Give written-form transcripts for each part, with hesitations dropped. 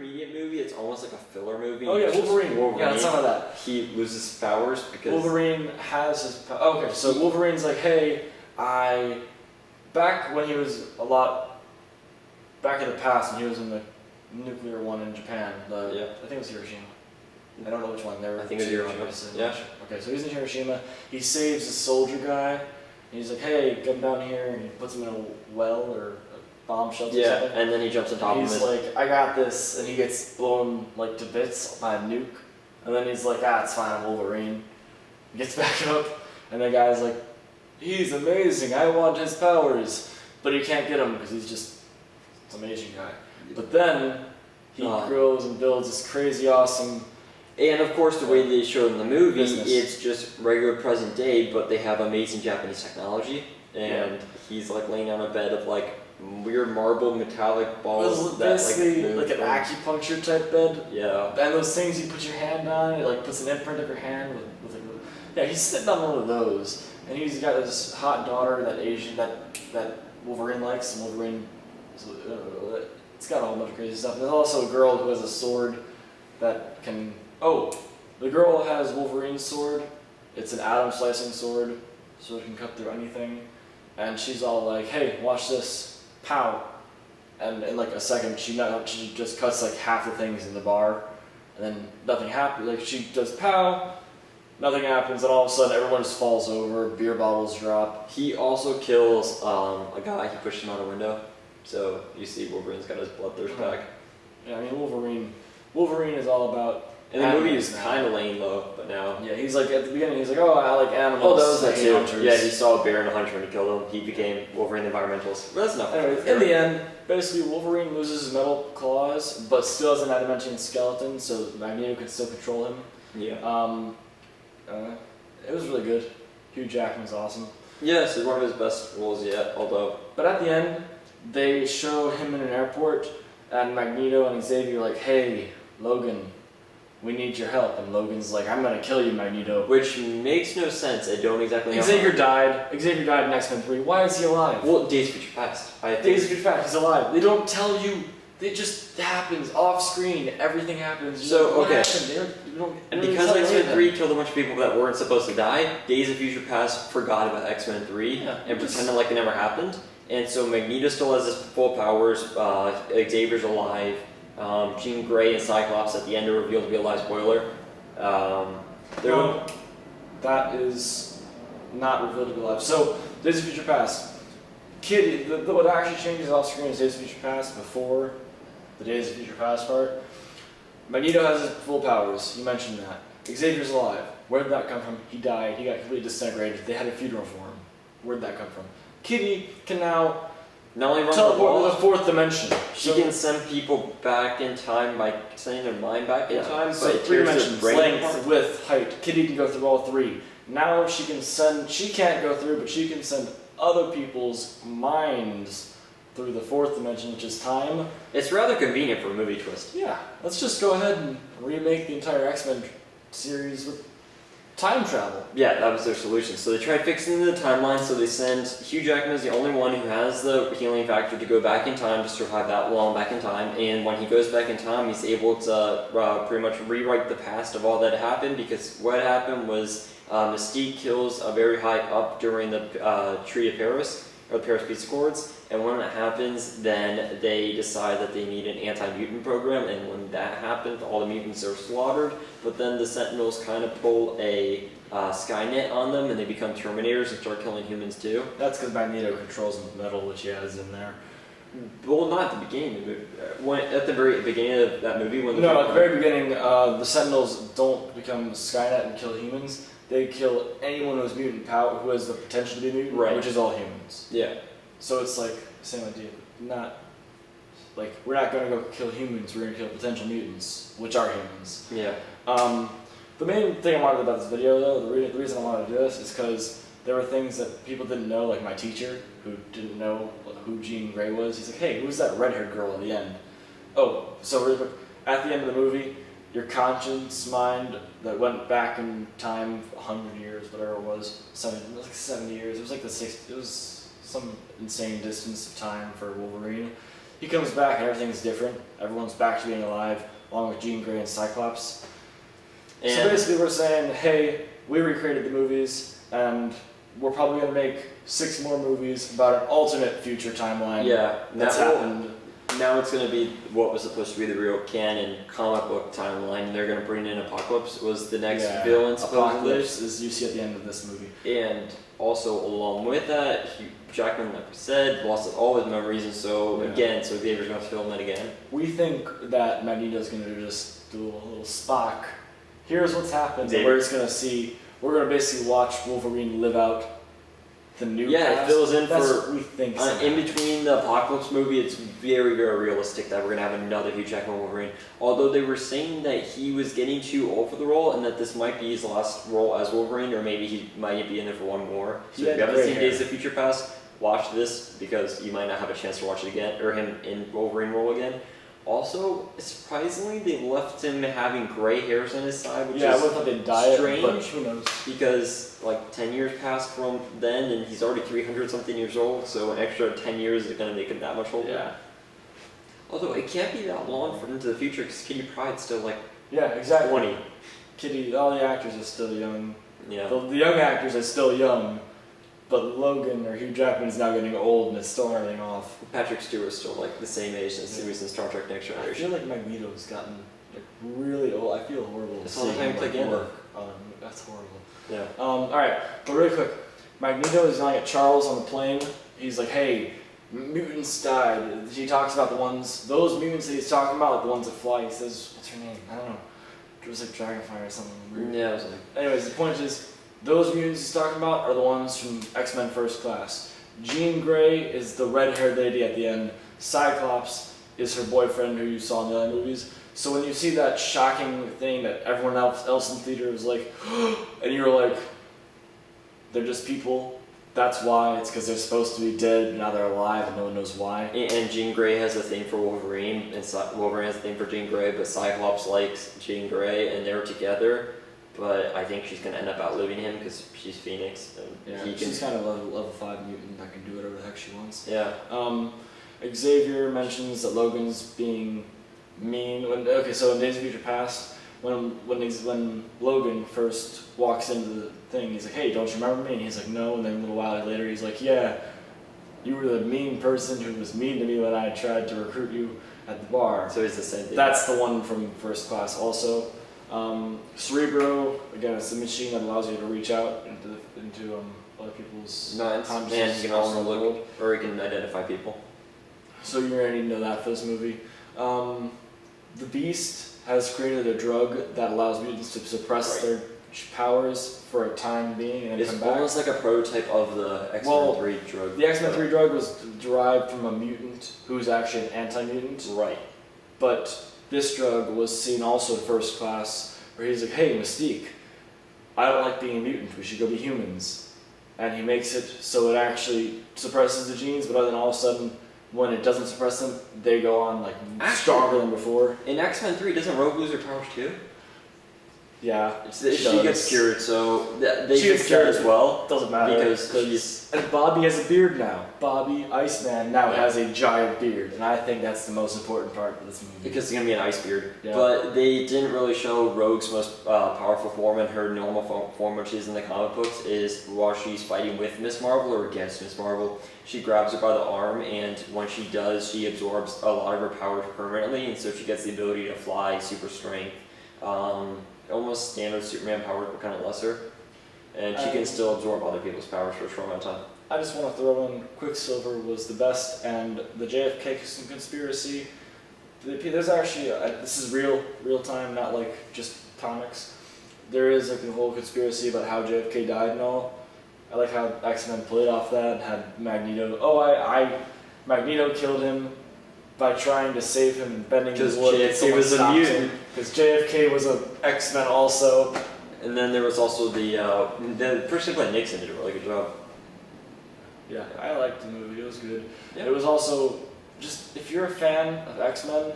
intermediate movie. It's almost like a filler movie. Oh yeah, It's just Wolverine. Yeah, some of that. He loses his powers because Wolverine has his okay, so Wolverine's like, hey, back when he was back in the past when he was in the nuclear one in Japan, I think it was Hiroshima. I don't know which one. I think it was Hiroshima. Yeah. Okay, so he's in Hiroshima. He saves a soldier guy. And he's like, hey, come down here, and he puts him in a well or a bomb shelter or something. And then he jumps on top of it. He's like, I got this, and he gets blown like to bits by a nuke. And then he's like, it's fine, I'm Wolverine. He gets back up, and the guy's like, he's amazing, I want his powers. But he can't get him because he's just some Asian guy. But then he grows and builds this crazy awesome. And of course, the way they show it in the movie, Business. it's just regular present day, but they have amazing Japanese technology. And he's like laying on a bed of like weird marble metallic balls. Basically like an acupuncture type bed. Yeah. And those things you put your hand on, it like puts an imprint of your hand yeah, he's sitting on one of those. And he's got this hot daughter that Wolverine likes, and Wolverine, it's got a whole bunch of crazy stuff. There's also a girl who has a sword that can, the girl has Wolverine's sword. It's an atom slicing sword, so it can cut through anything. And she's all like, hey, watch this, pow. And in like a second, she just cuts like half the things in the bar, and then nothing happens. Like she does pow, nothing happens, and all of a sudden everyone just falls over, beer bottles drop. He also kills a guy, he pushed him out a window. So you see Wolverine's got his bloodthirst back. Yeah, I mean Wolverine is all about. And the movie is kind of lame though, but now. Yeah, he's like at the beginning. He's like, I like animals. That was that too. Hunters. Yeah, he saw a bear and a hunter and he killed him. He became Wolverine the Environmentalist. But that's enough. Anyway, in the end, basically Wolverine loses his metal claws, but still has an adamantium skeleton, so Magneto can still control him. Yeah. It was really good. Hugh Jackman's awesome. Yes, it's one of his best roles yet. Although. But at the end, they show him in an airport, and Magneto and Xavier are like, hey, Logan, we need your help. And Logan's like, I'm gonna kill you, Magneto. Which makes no sense. I don't exactly know. Xavier died in X-Men 3. Why is he alive? Well, Days of Future Past. Days of Future Past, he's alive. They don't tell you. It just happens off screen. Everything happens. So, okay. And because X-Men 3 killed a bunch of people that weren't supposed to die, Days of Future Past forgot about X-Men 3 and pretended like it never happened. And so Magneto still has his full powers. Xavier's alive. Jean Grey and Cyclops at the end are revealed to be a live spoiler. No, that is not revealed to be alive. So, Days of Future Past. What actually changes off screen is Days of Future Past before the Days of Future Past part. Magneto has his full powers. You mentioned that. Xavier's alive. Where did that come from? He died. He got completely disintegrated. They had a funeral for him. Where did that come from? Kitty can now not only run teleport to the fourth dimension. She can send people back in time by sending their mind back in time. So but 3 dimensions, length, width, height. Kitty can go through all 3. Now she can't go through, but she can send other people's minds through the 4th dimension, which is time. It's rather convenient for a movie twist. Yeah, let's just go ahead and remake the entire X-Men series with time travel. Yeah, that was their solution. So they tried fixing the timeline, so they send Hugh Jackman as the only one who has the healing factor to go back in time to survive that long back in time. And when he goes back in time, he's able to pretty much rewrite the past of all that happened, because what happened was Mystique kills a very high up during the Treaty of Paris, or the Paris Peace Accords. And when that happens, then they decide that they need an anti-mutant program, and when that happens, all the mutants are slaughtered, but then the Sentinels kind of pull a Skynet on them, and they become Terminators and start killing humans too. That's because Magneto controls metal, which he has in there. Well, not at the beginning of the movie. At the very beginning of that movie? At the very beginning, the Sentinels don't become Skynet and kill humans. They kill anyone who has mutant power, who has the potential to be mutant, which is all humans. Yeah. So it's like the same idea. We're not going to go kill humans, we're going to kill potential mutants, which are humans. Yeah. The main thing I wanted about this video, though, the reason I wanted to do this is because there were things that people didn't know, like my teacher, who didn't know who Jean Grey was. He's like, hey, who's that red-haired girl at the end? Oh, so really quick, at the end of the movie, your conscience mind that went back in time 100 years, whatever it was, 70 years, it was like it was some insane distance of time for Wolverine. he comes back and everything's different. Everyone's back to being alive, along with Jean Grey and Cyclops. So And basically, we're saying, hey, we recreated the movies, and we're probably gonna make 6 more movies about an alternate future timeline yeah, that's happened. now it's going to be what was supposed to be the real canon comic book timeline, and they're going to bring in Apocalypse was the next villain supposedly. Apocalypse is you see at the end of this movie. And also along with that, Jackman, like we said, lost all his memories, and so Yeah. again, so Xavier's going to film that again. We think that Magneto's gonna just do a little Spock. Here's what's happened. And we're just gonna see. We're gonna basically watch Wolverine live out the new. Yeah, it past. fills in That's for what we think. in between the Apocalypse movie. It's very, very realistic that we're gonna have another Hugh Jackman Wolverine. Although they were saying that he was getting too old for the role, and that this might be his last role as Wolverine, or maybe he might be in there for one more. So He if you had haven't gray seen hair. Days of Future Past, watch this because you might not have a chance to watch it again, or him in Wolverine role again. Also, surprisingly, they left him having gray hairs on his side, which Yeah, I is would have thought they'd dye it, but strange. who knows? Because like 10 years passed from then, and he's already 300 something years old, so an extra 10 years is gonna make him that much older. Yeah. Although it can't be that long for into the future, because Kitty Pryde's still like Yeah, exactly. 20. Kitty, all the actors are still young. Yeah. The young actors are still young, but Logan or Hugh Jackman is now getting old and it's throwing everything off. Patrick Stewart's still like the same age since he Yeah. was in Star Trek Next I feel Generation. like Magneto's gotten like really old. I feel horrible. It's all the seeing time him, like, again. work. That's horrible. Yeah. All right, but really quick, Magneto is yelling at Charles on the plane. He's like, "Hey, mutants died." He talks about those mutants that he's talking about, like the ones that fly. He says, "What's her name? I don't know. It was like Dragonfly or something weird." Yeah, I was like, Anyways, the point is, those mutants he's talking about are the ones from X-Men First Class. Jean Grey is the red-haired lady at the end. Cyclops is her boyfriend who you saw in the other movies. So when you see that shocking thing that everyone else in the theater was like, and you're like, they're just people. That's why. It's because they're supposed to be dead, and now they're alive, and no one knows why. and Jean Grey has a thing for Wolverine, and Wolverine has a thing for Jean Grey, but Cyclops likes Jean Grey, and they're together. But I think she's gonna end up outliving him because she's Phoenix, and Yeah, he can. she's kind of a level 5 mutant that can do whatever the heck she wants. Yeah. Xavier mentions that Logan's being mean. So in Days of Future Past, when Logan first walks into the thing, he's like, "Hey, don't you remember me?" And he's like, "No." And then a little while later, he's like, "Yeah, you were the mean person who was mean to me when I tried to recruit you at the bar." So it's the same thing. That's the one from First Class also. Cerebro, again, it's a machine that allows you to reach out into other people's minds, consciousness and he can also around the look, world. or he can identify people. So you're gonna need to know that for this movie. The Beast has created a drug that allows mutants to suppress their powers for a time being and then It's come back. almost like a prototype of the X-Men Well, 3 drug. The X-Men 3 drug was derived from a mutant who's actually an anti-mutant, Right. but this drug was seen also in First Class, where he's like, "Hey, Mystique, I don't like being a mutant, we should go be humans." And he makes it so it actually suppresses the genes, but then all of a sudden, when it doesn't suppress them, they go on like stronger than before. In X-Men 3, doesn't Rogue lose her powers too? Yeah, She gets cured, so they She fix gets that cured. as well. Doesn't matter Because she's- and Bobby has a beard now. Bobby Iceman now has a giant beard, and I think that's the most important part of this movie. Because it's gonna be an ice beard. Yeah. But they didn't really show Rogue's most powerful form, and her normal form, which is in the comic books, is while she's fighting with Miss Marvel or against Miss Marvel, she grabs her by the arm, and when she does, she absorbs a lot of her powers permanently, and so she gets the ability to fly, super strength, almost standard Superman powers, but kind of lesser. And she can still absorb other people's powers for a short amount of time. I just want to throw in Quicksilver was the best, and the JFK conspiracy. There's actually this is real time, not like just comics. There is like the whole conspiracy about how JFK died and all. I like how X-Men played off that and had Magneto. Magneto killed him by trying to save him and bending the Because wood. JFK was a mutant. Because JFK was a X-Men also. And then there was also the person who played Nixon did a really good job. Yeah, I liked the movie. It was good. Yeah. It was also just if you're a fan of X-Men,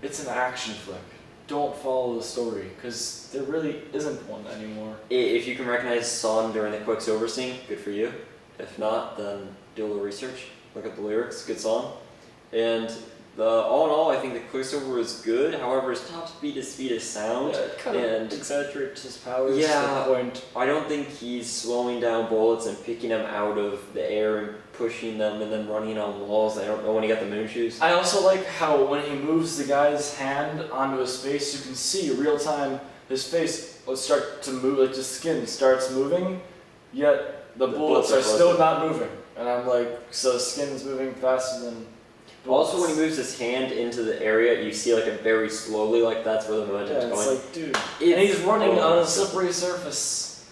it's an action flick. Don't follow the story because there really isn't one anymore. If you can recognize Son during the Quicksilver scene, good for you. If not, then do a little research. Look at the lyrics. Good song. And all in all, I think the Quicksilver is good. However, his top speed is sound. Yeah, it kind and of exaggerates his powers Yeah. to the point. I don't think he's slowing down bullets and picking them out of the air and pushing them and then running on walls. I don't know when he got the moon shoes. I also like how when he moves the guy's hand onto his face, you can see real time his face will start to move, like the skin starts moving, yet the bullets are still not moving. And I'm like, so the skin's moving faster than bullets. Also, when he moves his hand into the area, you see like it very slowly, like that's where the momentum's yeah, it's going. like, dude. It's- And he's running on a oh, slippery surface.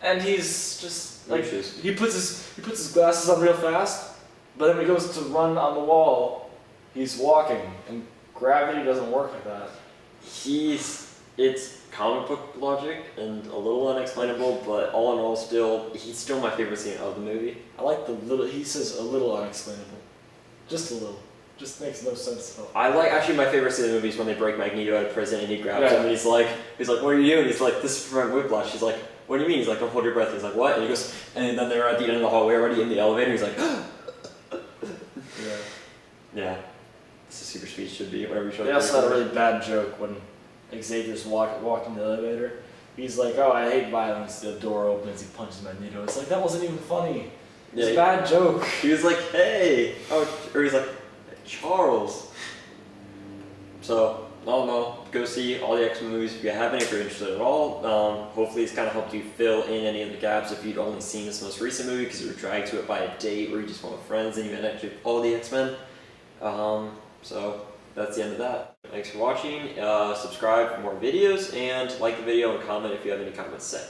And he's just like, Moon shoes. he puts his glasses on real fast, but then when he goes to run on the wall, he's walking, and gravity doesn't work like that. It's comic book logic and a little unexplainable, but all in all, he's still my favorite scene of the movie. I like the little, he says a little unexplainable. Just a little. Just makes no sense at all. Actually my favorite scene of the movie is when they break Magneto out of prison and he grabs Yeah. him and he's like, what are you doing? He's like, this is to prevent whiplash. He's like, what do you mean? He's like, don't hold your breath. He's like, what? And he goes, and then they're at the end of the hallway already in the elevator. He's like, Yeah. yeah, this is super speed should be whatever you show. They also had a really bad joke when Xavier's walking the elevator. He's like, oh, I hate violence. The door opens, he punches Magneto. It's like, that wasn't even funny. It's a bad joke. He was like, hey, or he's like, Charles. So, all in all, go see all the X-Men movies if you haven't, if you're interested at all. Hopefully it's kind of helped you fill in any of the gaps if you'd only seen this most recent movie because you were dragged to it by a date or you just went with friends and you had actually all the X-Men. So that's the end of that. Thanks for watching. Subscribe for more videos and like the video and comment if you have any comments to say.